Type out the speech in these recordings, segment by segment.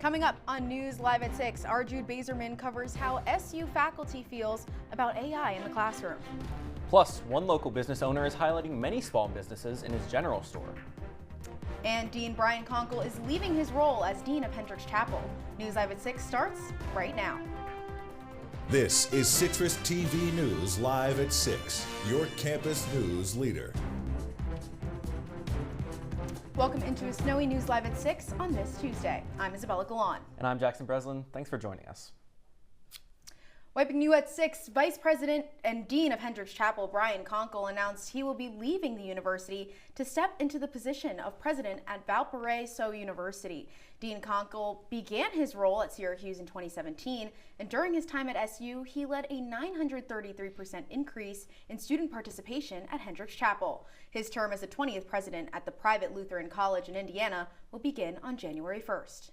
Coming up on News Live at 6, our Jude Bazerman covers how SU faculty feels about AI in the classroom. Plus, one local business owner is highlighting many small businesses in his general store. And Dean Brian Conkle is leaving his role as Dean of Hendricks Chapel. News Live at 6 starts right now. This is Citrus TV News Live at 6, your campus news leader. Welcome into a snowy News Live at 6 on this Tuesday. I'm Isabella Galan. And I'm Jackson Breslin. Thanks for joining us. Wiping you at 6, Vice President and Dean of Hendricks Chapel, Brian Conkle, announced he will be leaving the university to step into the position of president at Valparaiso University. Dean Conkle began his role at Syracuse in 2017, and during his time at SU, he led a 933% increase in student participation at Hendricks Chapel. His term as the 20th president at the private Lutheran College in Indiana will begin on January 1st.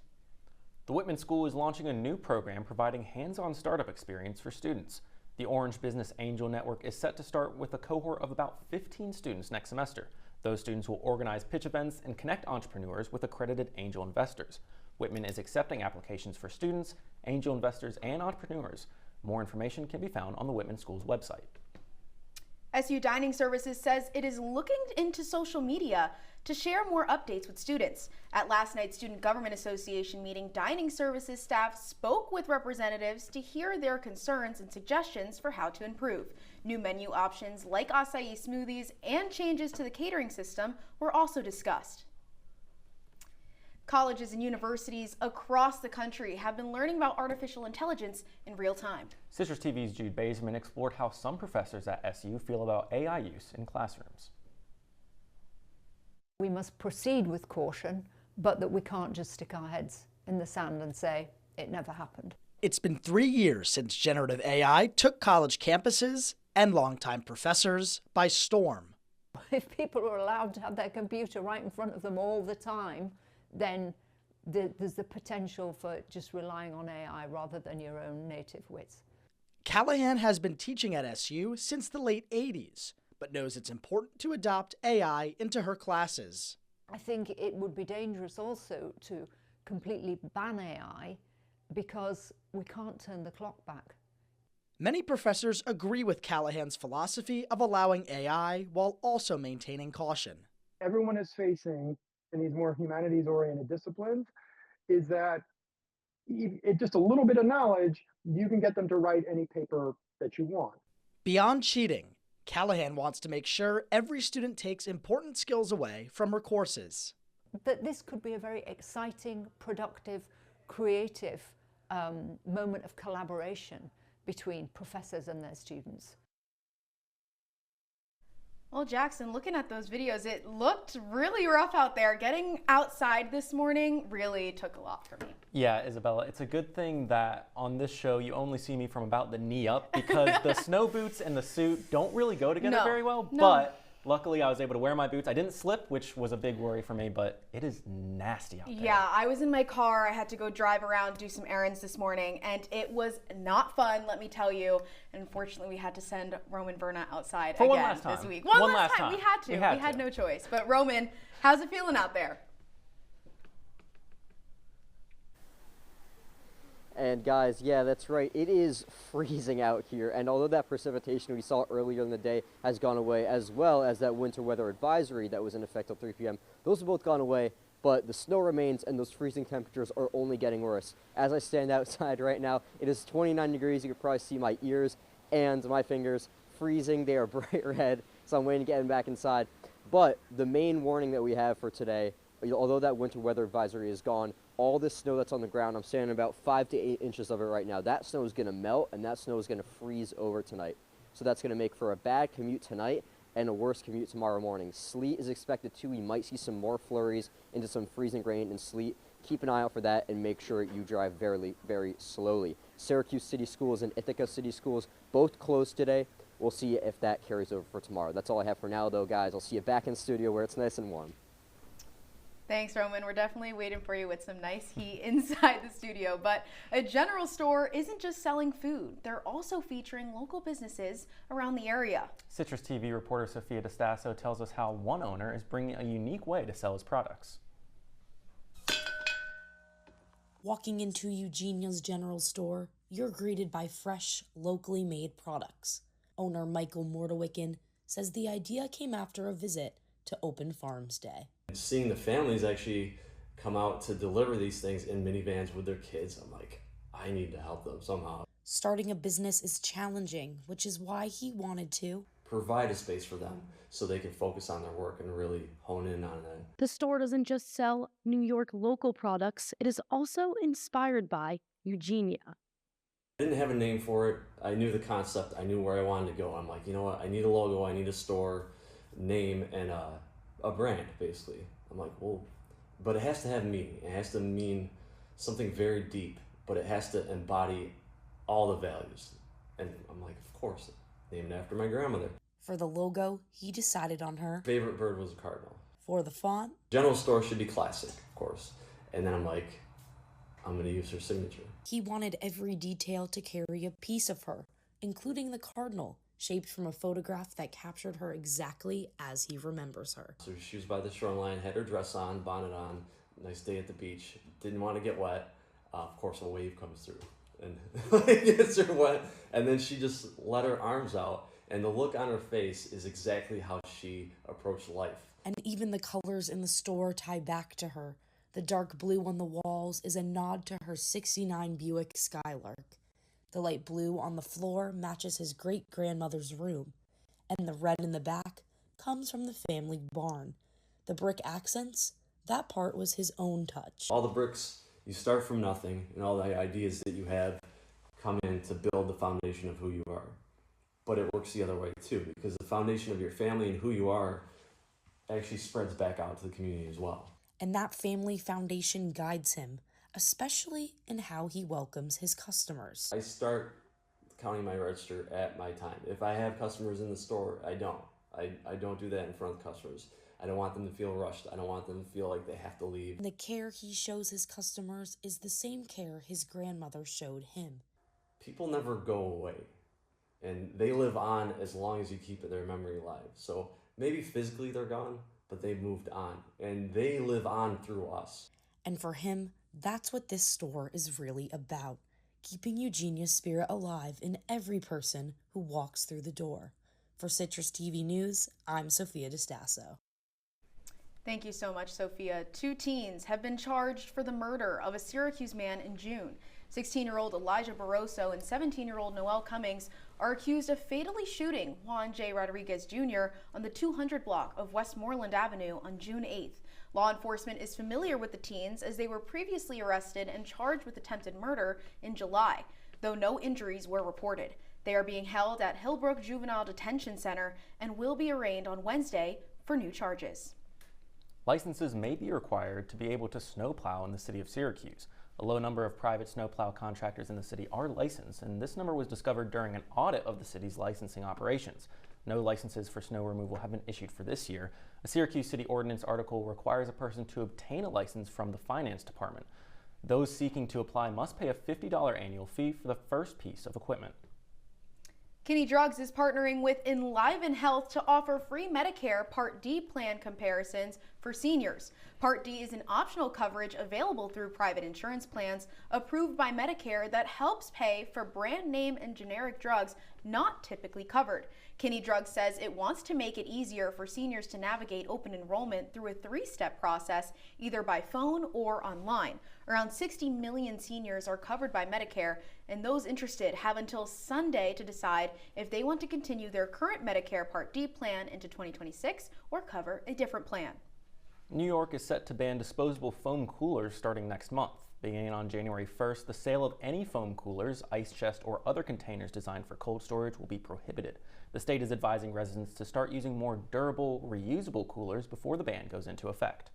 The Whitman School is launching a new program providing hands-on startup experience for students. The Orange Business Angel Network is set to start with a cohort of about 15 students next semester. Those students will organize pitch events and connect entrepreneurs with accredited angel investors. Whitman is accepting applications for students, angel investors, and entrepreneurs. More information can be found on the Whitman School's website. SU Dining Services says it is looking into social media to share more updates with students. At last night's Student Government Association meeting, Dining Services staff spoke with representatives to hear their concerns and suggestions for how to improve. New menu options like acai smoothies and changes to the catering system were also discussed. Colleges and universities across the country have been learning about artificial intelligence in real time. Citrus TV's Jude Bazerman explored how some professors at SU feel about AI use in classrooms. We must proceed with caution, but that we can't just stick our heads in the sand and say it never happened. It's been 3 years since generative AI took college campuses and longtime professors by storm. If people are allowed to have their computer right in front of them all the time, then there's the potential for just relying on AI rather than your own native wits. Callahan has been teaching at SU since the late 80s, but knows it's important to adopt AI into her classes. I think it would be dangerous also to completely ban AI because we can't turn the clock back. Many professors agree with Callahan's philosophy of allowing AI while also maintaining caution. Everyone is facing in these more humanities-oriented disciplines is that just a little bit of knowledge, you can get them to write any paper that you want. Beyond cheating, Callahan wants to make sure every student takes important skills away from her courses. That this could be a very exciting, productive, creative moment of collaboration between professors and their students. Well, Jackson, looking at those videos, it looked really rough out there. Getting outside this morning really took a lot for me. Yeah, Isabella, it's a good thing that on this show you only see me from about the knee up because the snow boots and the suit don't really go together very well. No. But luckily I was able to wear my boots. I didn't slip, which was a big worry for me, but it is nasty out there. Yeah, I was in my car. I had to go drive around, do some errands this morning, and it was not fun, let me tell you. And unfortunately, we had to send Roman Verna outside for again this week. One last time. We had to. We had no choice. But Roman, how's it feeling out there? And guys, yeah, that's right. It is freezing out here. And although that precipitation we saw earlier in the day has gone away, as well as that winter weather advisory that was in effect till 3 p.m., those have both gone away. But the snow remains and those freezing temperatures are only getting worse. As I stand outside right now, it is 29 degrees. You can probably see my ears and my fingers freezing. They are bright red, so I'm waiting to get them back inside. But the main warning that we have for today, although that winter weather advisory is gone, all this snow that's on the ground, I'm standing about 5 to 8 inches of it right now. That snow is going to melt and that snow is going to freeze over tonight. So that's going to make for a bad commute tonight and a worse commute tomorrow morning. Sleet is expected too. We might see some more flurries into some freezing rain and sleet. Keep an eye out for that and make sure you drive very, very slowly. Syracuse City Schools and Ithaca City Schools both closed today. We'll see if that carries over for tomorrow. That's all I have for now, though, guys. I'll see you back in studio where it's nice and warm. Thanks, Roman. We're definitely waiting for you with some nice heat inside the studio. But a general store isn't just selling food. They're also featuring local businesses around the area. Citrus TV reporter Sophia DeStasso tells us how one owner is bringing a unique way to sell his products. Walking into Eugenia's general store, you're greeted by fresh, locally made products. Owner Michael Mordewicken says the idea came after a visit to Open Farms Day. Seeing the families actually come out to deliver these things in minivans with their kids, I'm like, I need to help them somehow. Starting a business is challenging, which is why he wanted to provide a space for them so they can focus on their work and really hone in on it. The store doesn't just sell New York local products, it is also inspired by Eugenia. I didn't have a name for it. I knew the concept. I knew where I wanted to go. I'm like, you know what? I need a logo. I need a store name and a brand, basically. I'm like, well, but it has to have meaning. It has to mean something very deep, but it has to embody all the values. And I'm like, of course, named after my grandmother. For the logo, he decided on her Favorite bird was a cardinal. For the font, general store should be classic, of course. And then I'm like, I'm going to use her signature. He wanted every detail to carry a piece of her, including the cardinal, shaped from a photograph that captured her exactly as he remembers her. So she was by the shoreline, had her dress on, bonnet on, nice day at the beach, didn't want to get wet. Of course, a wave comes through and gets her wet. And then she just let her arms out, and the look on her face is exactly how she approached life. And even the colors in the store tie back to her. The dark blue on the walls is a nod to her '69 Buick Skylark. The light blue on the floor matches his great-grandmother's room, and the red in the back comes from the family barn. The brick accents, that part was his own touch. All the bricks, you start from nothing, and all the ideas that you have come in to build the foundation of who you are. But it works the other way too, because the foundation of your family and who you are actually spreads back out to the community as well. And that family foundation guides him, especially in how he welcomes his customers. I start counting my register at my time. If I have customers in the store, I don't. I don't do that in front of customers. I don't want them to feel rushed. I don't want them to feel like they have to leave. And the care he shows his customers is the same care his grandmother showed him. People never go away, and they live on as long as you keep their memory alive. So maybe physically they're gone, but they've moved on, and they live on through us. And for him, that's what this store is really about, keeping Eugenia's spirit alive in every person who walks through the door. For Citrus TV News, I'm Sophia DeStasso. Thank you so much, Sophia. 2 teens have been charged for the murder of a Syracuse man in June. 16-year-old Elijah Barroso and 17-year-old Noel Cummings are accused of fatally shooting Juan J. Rodriguez Jr. on the 200 block of Westmoreland Avenue on June 8th. Law enforcement is familiar with the teens as they were previously arrested and charged with attempted murder in July, though no injuries were reported. They are being held at Hillbrook Juvenile Detention Center and will be arraigned on Wednesday for new charges. Licenses may be required to be able to snowplow in the city of Syracuse. A low number of private snowplow contractors in the city are licensed, and this number was discovered during an audit of the city's licensing operations. No licenses for snow removal have been issued for this year. A Syracuse City Ordinance article requires a person to obtain a license from the finance department. Those seeking to apply must pay a $50 annual fee for the first piece of equipment. Kinney Drugs is partnering with Enliven Health to offer free Medicare Part D plan comparisons for seniors. Part D is an optional coverage available through private insurance plans approved by Medicare that helps pay for brand name and generic drugs not typically covered. Kinney Drugs says it wants to make it easier for seniors to navigate open enrollment through a 3-step process, either by phone or online. Around 60 million seniors are covered by Medicare, and those interested have until Sunday to decide if they want to continue their current Medicare Part D plan into 2026 or cover a different plan. New York is set to ban disposable foam coolers starting next month. Beginning on January 1st, the sale of any foam coolers, ice chest, or other containers designed for cold storage will be prohibited. The state is advising residents to start using more durable, reusable coolers before the ban goes into effect.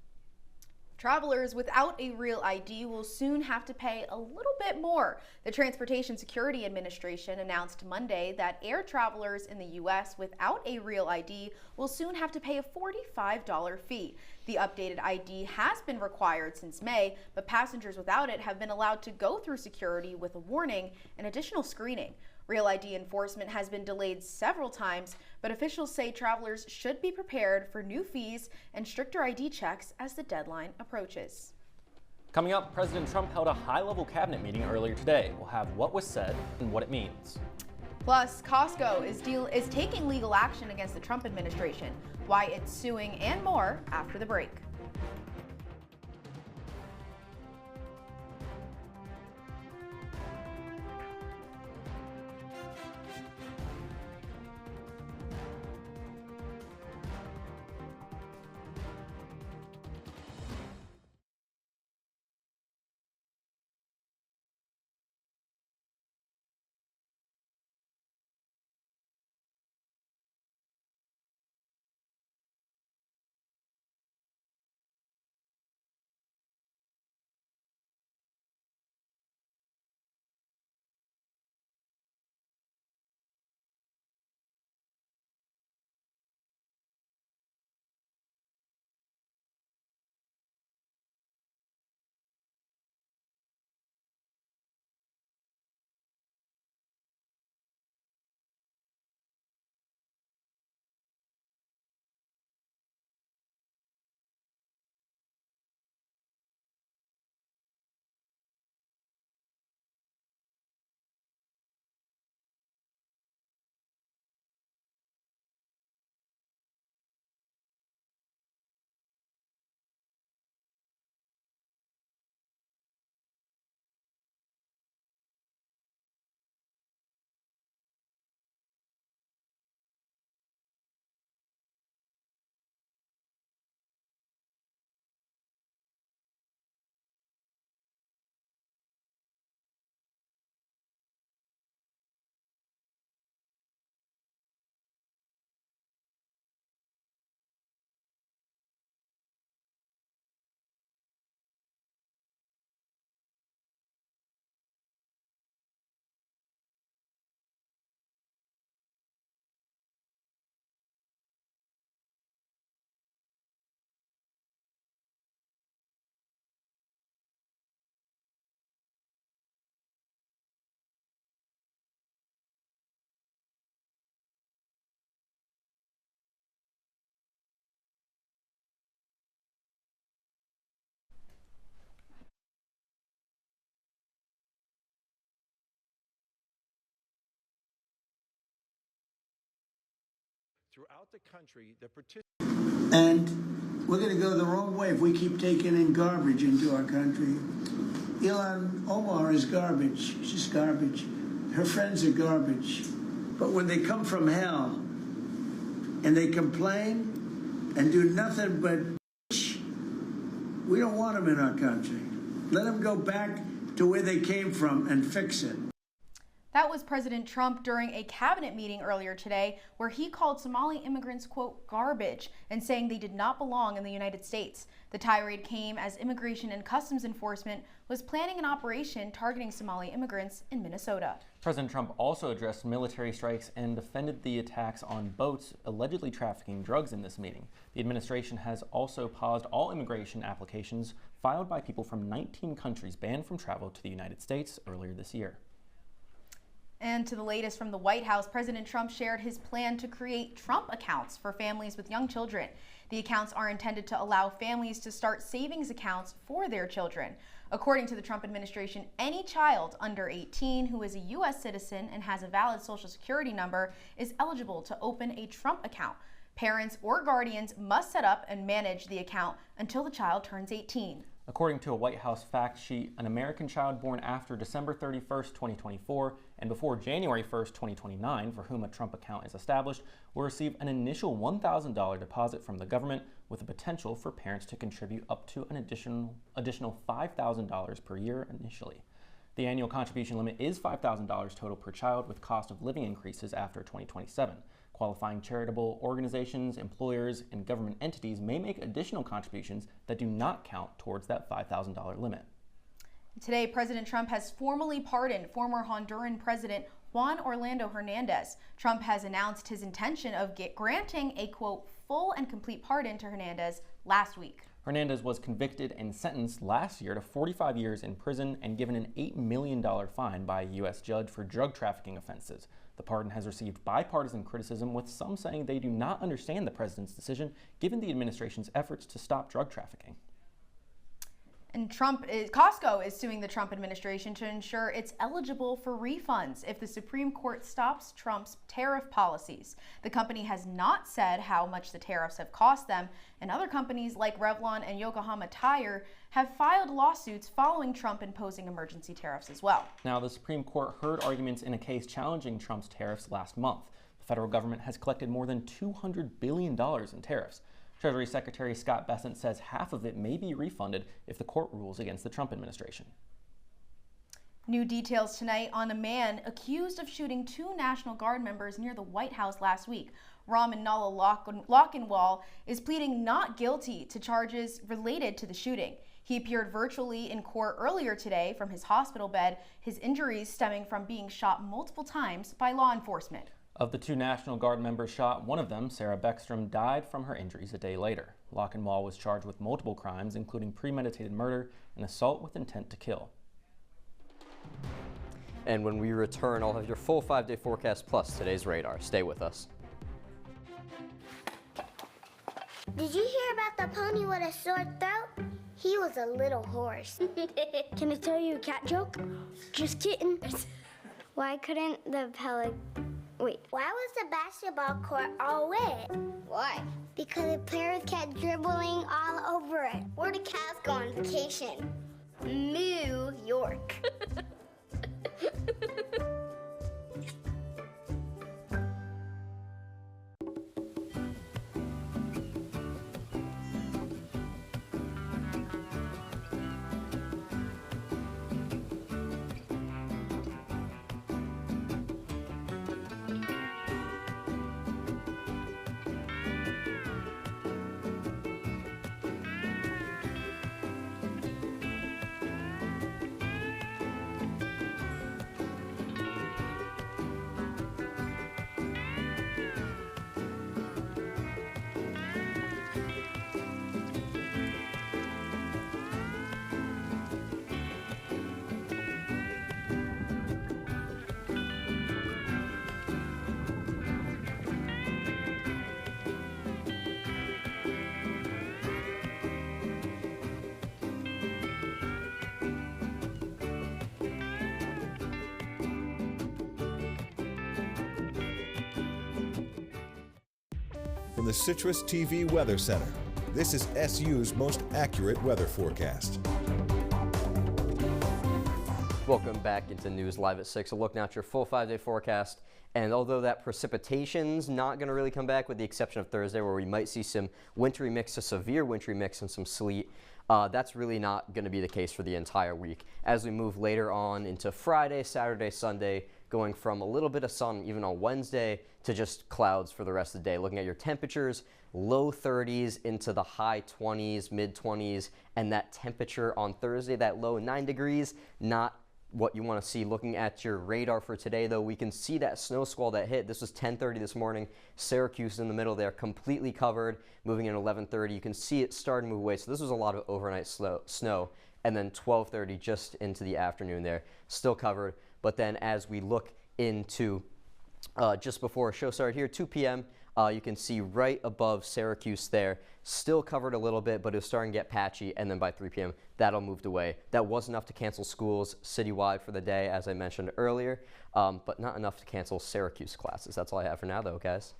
Travelers without a real ID will soon have to pay a little bit more. The Transportation Security Administration announced Monday that air travelers in the U.S. without a real ID will soon have to pay a $45 fee. The updated ID has been required since May, but passengers without it have been allowed to go through security with a warning and additional screening. Real ID enforcement has been delayed several times, but officials say travelers should be prepared for new fees and stricter ID checks as the deadline approaches. Coming up, President Trump held a high-level cabinet meeting earlier today. We'll have what was said and what it means. Plus, Costco is taking legal action against the Trump administration, why it's suing, and more after the break. Throughout the country, the and we're going to go the wrong way if we keep taking in garbage into our country. Ilhan Omar is garbage. She's garbage. Her friends are garbage. But when they come from hell and they complain and do nothing but we don't want them in our country. Let them go back to where they came from and fix it. That was President Trump during a cabinet meeting earlier today where he called Somali immigrants, quote, garbage, and saying they did not belong in the United States. The tirade came as Immigration and Customs Enforcement was planning an operation targeting Somali immigrants in Minnesota. President Trump also addressed military strikes and defended the attacks on boats allegedly trafficking drugs in this meeting. The administration has also paused all immigration applications filed by people from 19 countries banned from travel to the United States earlier this year. And to the latest from the White House, President Trump shared his plan to create Trump accounts for families with young children. The accounts are intended to allow families to start savings accounts for their children. According to the Trump administration, any child under 18 who is a U.S. citizen and has a valid Social Security number is eligible to open a Trump account. Parents or guardians must set up and manage the account until the child turns 18. According to a White House fact sheet, an American child born after December 31st, 2024 and before January 1st, 2029, for whom a Trump account is established, will receive an initial $1,000 deposit from the government with the potential for parents to contribute up to an additional $5,000 per year initially. The annual contribution limit is $5,000 total per child with cost of living increases after 2027. Qualifying charitable organizations, employers, and government entities may make additional contributions that do not count towards that $5,000 limit. Today, President Trump has formally pardoned former Honduran President Juan Orlando Hernandez. Trump has announced his intention of granting a, quote, full and complete pardon to Hernandez last week. Hernandez was convicted and sentenced last year to 45 years in prison and given an $8 million fine by a U.S. judge for drug trafficking offenses. The pardon has received bipartisan criticism, with some saying they do not understand the president's decision given the administration's efforts to stop drug trafficking. And Costco is suing the Trump administration to ensure it's eligible for refunds if the Supreme Court stops Trump's tariff policies. The company has not said how much the tariffs have cost them, and other companies like Revlon and Yokohama Tire have filed lawsuits following Trump imposing emergency tariffs as well. Now, the Supreme Court heard arguments in a case challenging Trump's tariffs last month. The federal government has collected more than $200 billion in tariffs. Treasury Secretary Scott Bessent says half of it may be refunded if the court rules against the Trump administration. New details tonight on a man accused of shooting 2 National Guard members near the White House last week. Raman Nalla Lochinwall is pleading not guilty to charges related to the shooting. He appeared virtually in court earlier today from his hospital bed, his injuries stemming from being shot multiple times by law enforcement. Of the 2 National Guard members shot, one of them, Sarah Beckstrom, died from her injuries a day later. Lochinwall was charged with multiple crimes, including premeditated murder and assault with intent to kill. And when we return, I'll have your full 5-day forecast plus today's radar. Stay with us. Did you hear about the pony with a sore throat? He was a little horse. Can I tell you a cat joke? Just kidding. Why couldn't the Why was the basketball court all wet? Why? Because the players kept dribbling all over it. Where did Cavs go on vacation? New York. From the CitrusTV Weather Center, this is SU's most accurate weather forecast. Welcome back into News Live at 6. A look now at your full 5-day forecast. And although that precipitation's not going to really come back, with the exception of Thursday, where we might see some wintry mix to severe wintry mix and some sleet, that's really not going to be the case for the entire week. As we move later on into Friday, Saturday, Sunday, going from a little bit of sun even on Wednesday to just clouds for the rest of the day. Looking at your temperatures, low 30s into the high 20s, mid 20s, and that temperature on Thursday, that low 9 degrees, not what you want to see. Looking at your radar for today, though, we can see that snow squall that hit. This was 10:30 this morning. Syracuse in the middle there, completely covered. Moving in 11:30, you can see it starting to move away. So this was a lot of overnight snow. And then 12:30 just into the afternoon there, still covered. But then as we look into just before our show started here, 2 p.m., you can see right above Syracuse there, still covered a little bit, but it was starting to get patchy, and then by 3 p.m., that'll moved away. That was enough to cancel schools citywide for the day, as I mentioned earlier, but not enough to cancel Syracuse classes. That's all I have for now, though, guys.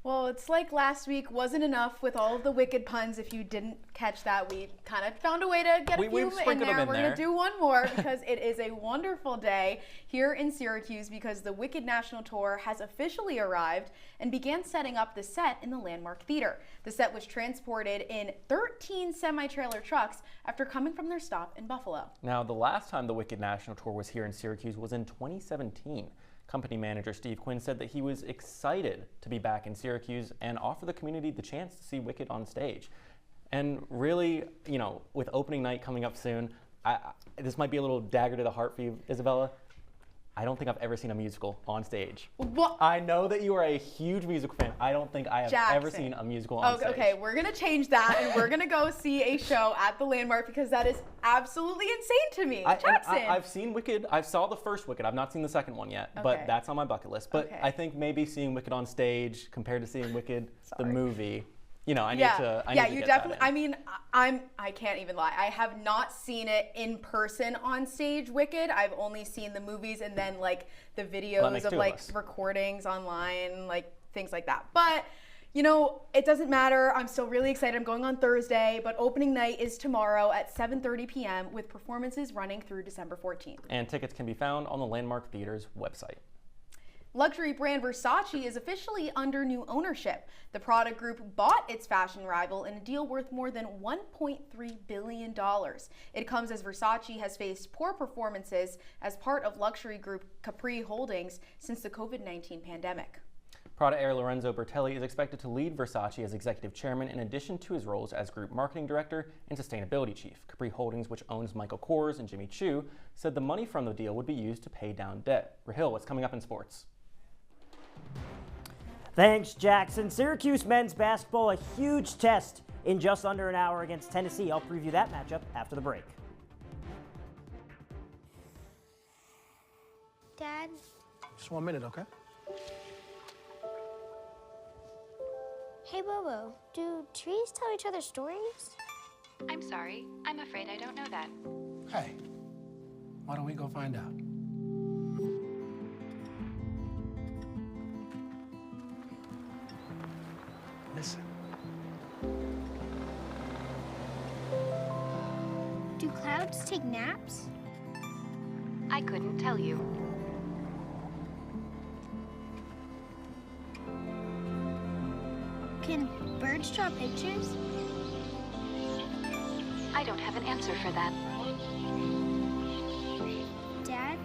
Well, it's like last week wasn't enough with all of the wicked puns. If you didn't catch that, we kind of found a way to get a few in there. We're going to do one more because it is a wonderful day here in Syracuse because the Wicked National Tour has officially arrived and began setting up the set in the Landmark Theater. The set was transported in 13 semi-trailer trucks after coming from their stop in Buffalo. Now, the last time the Wicked National Tour was here in Syracuse was in 2017. Company manager Steve Quinn said that he was excited to be back in Syracuse and offer the community the chance to see Wicked on stage. And really, you know, with opening night coming up soon, this might be a little dagger to the heart for you, Isabella. I don't think I've ever seen a musical on stage. What? I know that you are a huge musical fan. I don't think I have ever seen a musical on stage. Okay, we're going to change that and we're going to go see a show at the Landmark because that is absolutely insane to me. Jackson. I've seen Wicked. I saw the first Wicked. I've not seen the second one yet, but that's on my bucket list. But I think maybe seeing Wicked on stage compared to seeing Wicked, the movie, you know, I need to yeah, get you that definitely. in. I mean, I can't even lie. I have not seen it in person on stage, Wicked. I've only seen the movies and then like the videos of like recordings online, like things like that. But you know, it doesn't matter. I'm still really excited. I'm going on Thursday, but opening night is tomorrow at 7:30 p.m. with performances running through December 14th. And tickets can be found on the Landmark Theater's website. Luxury brand Versace is officially under new ownership. The Prada Group bought its fashion rival in a deal worth more than $1.3 billion. It comes as Versace has faced poor performances as part of luxury group Capri Holdings since the COVID-19 pandemic. Prada heir Lorenzo Bertelli is expected to lead Versace as executive chairman in addition to his roles as group marketing director and sustainability chief. Capri Holdings, which owns Michael Kors and Jimmy Choo, said the money from the deal would be used to pay down debt. Rahil, what's coming up in sports? Thanks, Jackson. Syracuse men's basketball, a huge test in just under an hour against Tennessee. I'll preview that matchup after the break. Dad? Just 1 minute, okay? Hey, Bobo, do trees tell each other stories? I'm sorry. I'm afraid I don't know that. Hey, why don't we go find out? Listen. Do clouds take naps? I couldn't tell you. Can birds draw pictures? I don't have an answer for that. Dad,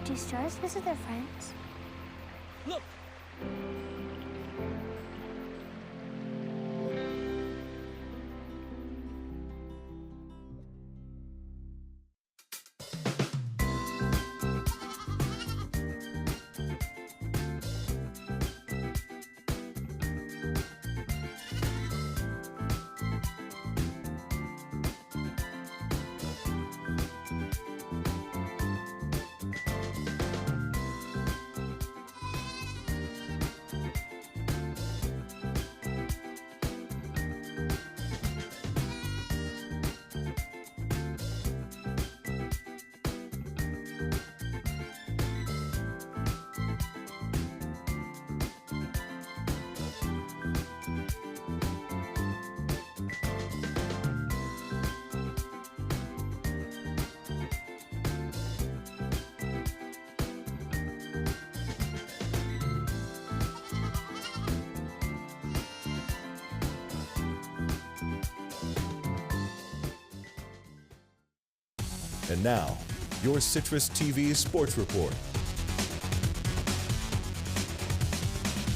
do stars visit their friends? Look! And now, your CitrusTV Sports Report.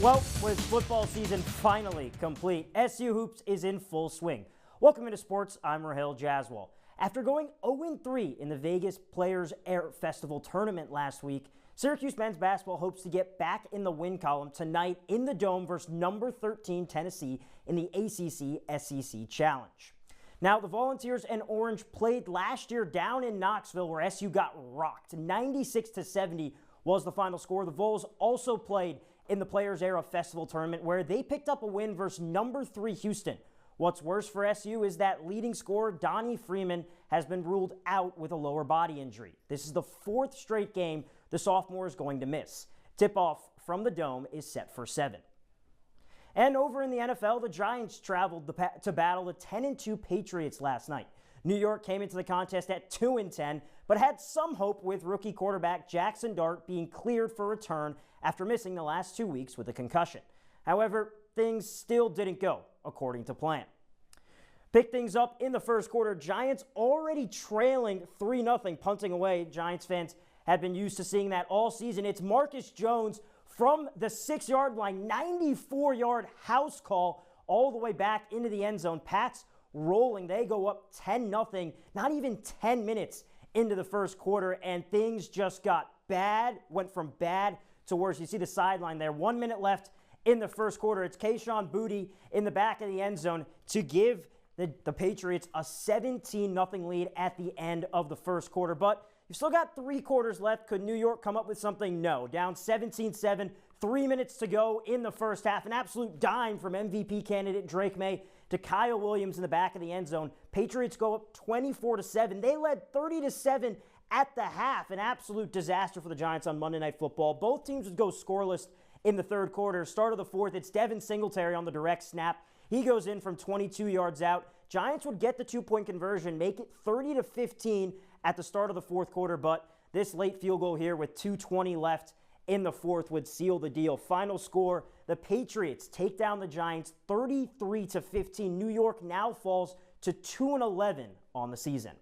Well, with football season finally complete, SU Hoops is in full swing. Welcome into sports. I'm Rahil Jaswal. After going 0-3 in the Vegas Players Air Festival tournament last week, Syracuse men's basketball hopes to get back in the win column tonight in the Dome versus number 13 Tennessee in the ACC-SEC Challenge. Now, the Volunteers and Orange played last year down in Knoxville where SU got rocked. 96-70 was the final score. The Vols also played in the Players Era Festival tournament where they picked up a win versus number 3 Houston. What's worse for SU is that leading scorer Donnie Freeman has been ruled out with a lower body injury. This is the 4th straight game the sophomore is going to miss. Tip-off from the Dome is set for 7. And over in the NFL, the Giants traveled to battle the 10-2 Patriots last night. New York came into the contest at 2-10, but had some hope with rookie quarterback Jackson Dart being cleared for return after missing the last 2 weeks with a concussion. However, things still didn't go according to plan. Pick things up in the first quarter. Giants already trailing 3-0, punting away. Giants fans have been used to seeing that all season. It's Marcus Jones from the 6-yard line, 94-yard house call all the way back into the end zone. Pats rolling. They go up 10-0, not even 10 minutes into the first quarter, and things just got bad, went from bad to worse. You see the sideline there. 1 minute left in the first quarter. It's Kayshon Boutte in the back of the end zone to give the Patriots a 17-0 lead at the end of the first quarter. But you've still got 3 quarters left. Could New York come up with something? No. Down 17-7, 3 minutes to go in the first half. An absolute dime from MVP candidate Drake May to Kyle Williams in the back of the end zone. Patriots go up 24-7. They led 30-7 at the half. An absolute disaster for the Giants on Monday Night Football. Both teams would go scoreless in the third quarter. Start of the fourth, it's Devin Singletary on the direct snap. He goes in from 22 yards out. Giants would get the 2-point conversion, make it 30-15 at the start of the fourth quarter, but this late field goal here with 2:20 left in the fourth would seal the deal. Final score, the Patriots take down the Giants 33-15. New York now falls to 2-11 on the season.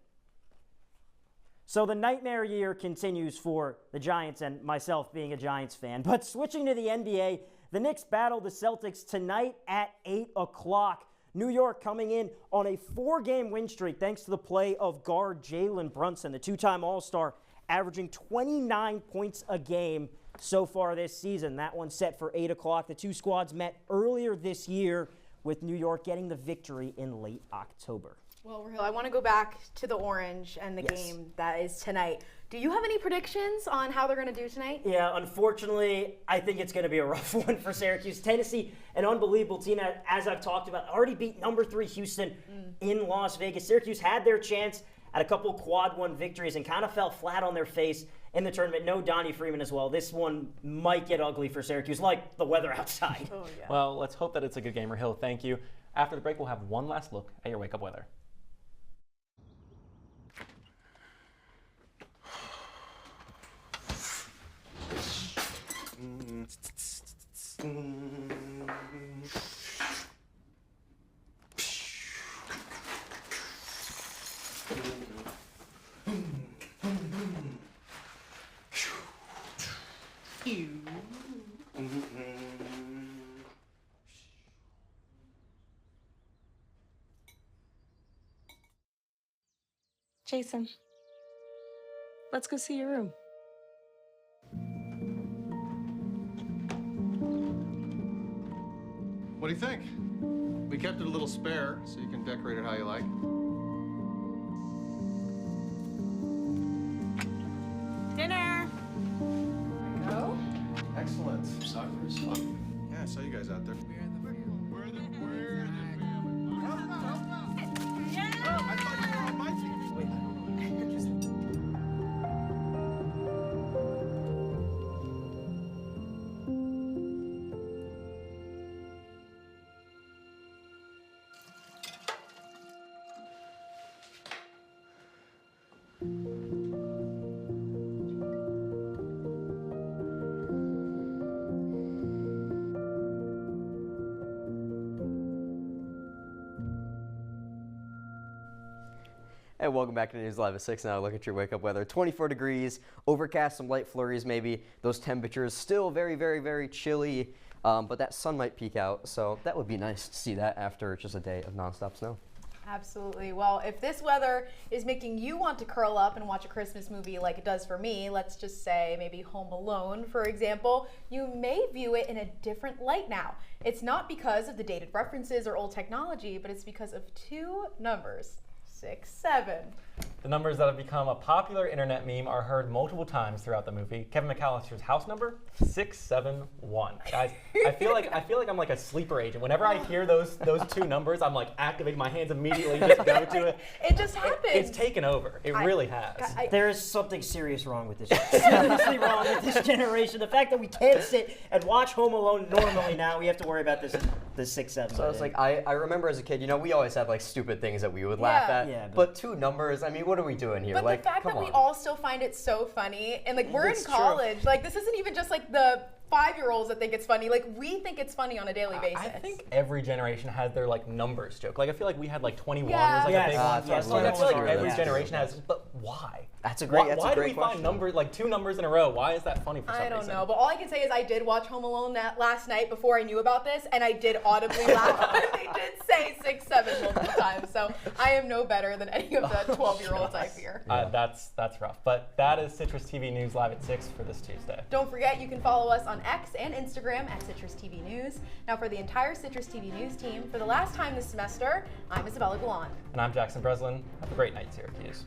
So the nightmare year continues for the Giants and myself being a Giants fan. But switching to the NBA, the Knicks battle the Celtics tonight at 8 o'clock. New York coming in on a 4-game win streak thanks to the play of guard Jalen Brunson, the two-time All-Star, averaging 29 points a game so far this season. That one set for 8 o'clock. The two squads met earlier this year with New York getting the victory in late October. Well, Rahil, I want to go back to the Orange and the game that is tonight. Do you have any predictions on how they're going to do tonight? Yeah, unfortunately, I think it's going to be a rough one for Syracuse. Tennessee, an unbelievable team, as I've talked about, already beat number 3 Houston in Las Vegas. Syracuse had their chance at a couple quad one victories and kind of fell flat on their face in the tournament. No Donnie Freeman as well. This one might get ugly for Syracuse, like the weather outside. Oh, yeah. Well, let's hope that it's a good game, Rahil. Thank you. After the break, we'll have one last look at your wake-up weather. Jason, let's go see your room. What do you think? We kept it a little spare, so you can decorate it how you like. Dinner! Go. Excellent. Soccer is fun. Yeah, I saw you guys out there. We're the family. Yeah! Oh, I thought you were on my team. Wait. And welcome back to News Live at 6 now. Look at your wake-up weather. 24 degrees, overcast, some light flurries maybe. Those temperatures still very, very, very chilly, but that sun might peek out, so that would be nice to see that after just a day of nonstop snow. Absolutely. Well, if this weather is making you want to curl up and watch a Christmas movie like it does for me, let's just say maybe Home Alone, for example, you may view it in a different light now. It's not because of the dated references or old technology, but it's because of two numbers. 6, 7. The numbers that have become a popular internet meme are heard multiple times throughout the movie. Kevin McAllister's house number, 671. Guys, I feel like I'm like a sleeper agent. Whenever I hear those two numbers, I'm like activating my hands immediately, just go to it. It just happens. It's taken over. It really has. There is something serious wrong with this. Seriously wrong with this generation. The fact that we can't sit and watch Home Alone normally now, we have to worry about this 6, 7. So it's like, I remember as a kid, you know, we always had like stupid things that we would laugh at. Yeah, but two numbers, I mean, what are we doing here? But like, the fact that we all still find it so funny, and like we're in It's college, like this isn't even just like the 5-year-olds that think it's funny. Like we think it's funny on a daily basis. I think every generation has their like numbers joke. Like I feel like we had like 21 Yeah. was like a big one. Yes, So I feel like every yes. generation has. But why? That's a great. Why do we find numbers like 2 numbers in a row? Why is that funny for some I don't reason? know, but all I can say is I did watch Home Alone last night before I knew about this, and I did audibly laugh. They did say 6, 7 multiple times, so I am no better than any of the 12-year-olds I fear. That's rough. But that is Citrus TV News Live at 6 for this Tuesday. Don't forget, you can follow us on X and Instagram at CitrusTV News. Now, for the entire Citrus TV News team, for the last time this semester, I'm Isabella Galan. And I'm Jackson Breslin. Have a great night, Syracuse.